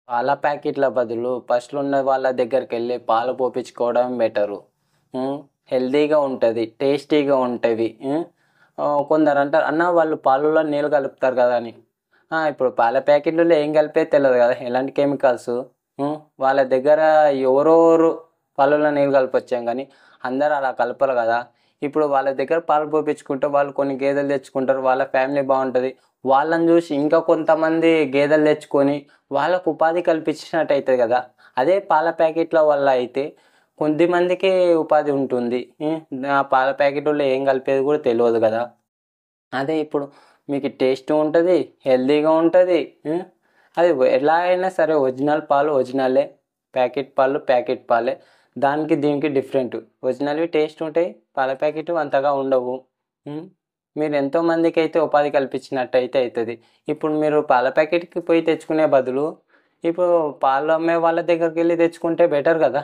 పాల ప్యాకెట్ల బదులు ఫస్ట్‌లో ఉన్న వాళ్ళ దగ్గరికెళ్ళి పాలు పోపించుకోవడం బెటరు. హ్మ్. హెల్తీగా ఉంటది. టేస్టీగా ఉంటవి. కొందరంటారు, "అన్న వాళ్ళు పాలల్లో నీళ్ళు కలుపుతారు కదా!" అని. ఇప్పుడు పాల ప్యాకెట్‌లలో ఏం కలిపేది తెలవదు కదా! ఎలాంటి కెమికల్సు. వాళ్ళ దగ్గర ఎవరెవరు పాలల్లో నీళ్ళు కలపొచ్చేమో గానీ, అందరూ అలా కలపరు కదా! ఇప్పుడు వాళ్ళ దగ్గర పాలు పోపించుకుంటే వాళ్ళు కొన్ని గేదెలు తెచ్చుకుంటారు. వాళ్ళ ఫ్యామిలీ బావుంటది. వాళ్ళని జూసి ఇంకా కొంతమంది గేదెలు తెచ్చుకొని వాళ్ళకు ఉపాధి కల్పించినట్టు అయితది కదా! అదే పాల ప్యాకెట్ల వల్ల అయితే కొద్దిమందికే ఉపాధి ఉంటుంది. ఆ పాల ప్యాకెటోళ్ళు ఏం కలిపేది కూడా తెలవదు కదా! అదే ఇప్పుడు మీకు టేస్ట్ ఉంటది, హెల్తీగా ఉంటది. అది ఎలా అయినా సరే ఒరిజినల్ పాలు ఒరిజినలే. ప్యాకెట్ పాలు ప్యాకెట్ పాలే. దానికి దీనికి డిఫరెంట్. ఒరిజినల్‌వి టేస్ట్ ఉంటాయి. పాల ప్యాకెటు అంతగా ఉండవు. హ్మ్. మీరు ఎంతో మందికైతే ఉపాధి కల్పించినట్టయితే అయితది. ఇప్పుడు మీరు పాల ప్యాకెట్‌కి పోయి తెచ్చుకునే బదులు, ఇప్పుడు పాలు అమ్మే వాళ్ళ దగ్గరికెళ్ళి తెచ్చుకుంటే బెటర్ కదా!